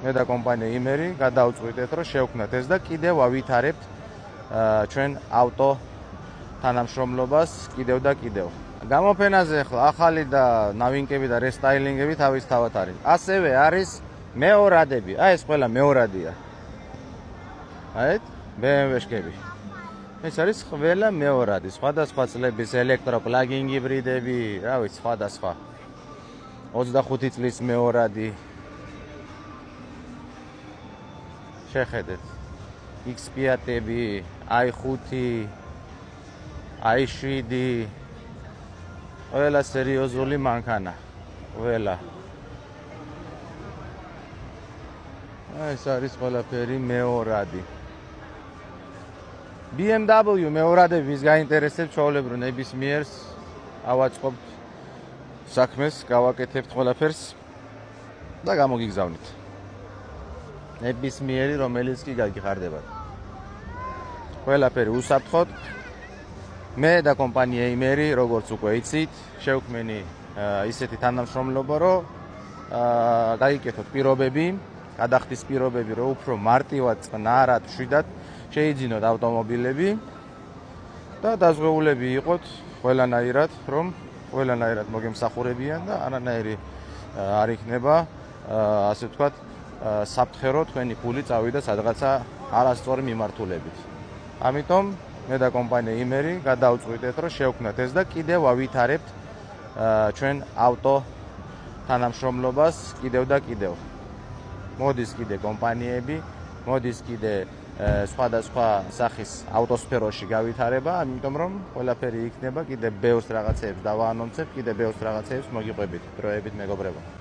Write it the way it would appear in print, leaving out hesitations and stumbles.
მე და კომპანია იმერი გადავწყვიტეთ, რომ შევქმნათ ეს და კიდევ ავითარებთ ჩვენ ავტო თანამშრომლობას კიდევ და კიდევ. გამოფენაზე ახლა ახალი და ნავინკები და რესტაილინგები თავისთავად არის. ასევე არის მეორადები. ეს ყველა მეორადია. BMW-შკები. ეს არის ყველა მეორადი, სხვადასხვა წლების ელექტროპლაგინ ჰიბრიდები, რა ვიცი, სხვადასხვა. 25 წლის მეორადი. შეხედეთ. X5-ები, i5, i7, ყველა სერიოზული მანქანა. ყველა. ეს არის ყველაფერი მეორადი. BMW მეორადები ვის გაინტერესებს, ჩვეულებრივ ნებისმიერს ავაწყობთ საქმეს, გავაკეთებთ ყველაფერს და გამოგიგზავნით. ნებისმიერი, რომელიც კი გაგიხარდებათ. ყველაფერი უსაფრთხოდ. მე და კომპანია იმერი, როგორც უკვე იცით, შევქმენი ისეთი თანამშრომლობა, რომ გაიკეთოთ პირობები, გადახდის პირობები, რომ უფრო მარტივად, წყნარად, მშვიდად შეიძინოთ ავტომობილები და დაზღვეულები იყოთ ყველანაირად, რომ ყველანაირად მოგემსახურებიან და არანაირი არ იქნება, ასე ვთქვათ, საფრთხე, თქვენი ფული წავიდა სადღაცა არასწორი მიმართულებით. ამიტომ მე და კომპანია იმერი გადავწყვიტეთ, რომ შევქმნათ ეს და კიდევ ავითარებთ ჩვენ ავტო თანამშრომლობას კიდევ და კიდევ. მოდის კიდე კომპანიები, მოდის კიდე სხვადასხვა სახის ავტოსფეროში გავითარება, ამიტომ რომ ყველაფერი იქნება კიდე ბევრს რაღაცეებს დავაანონცებ, კიდე ბევრს რაღაცეებს მოგიყვებით, დროებით მეგობრებო.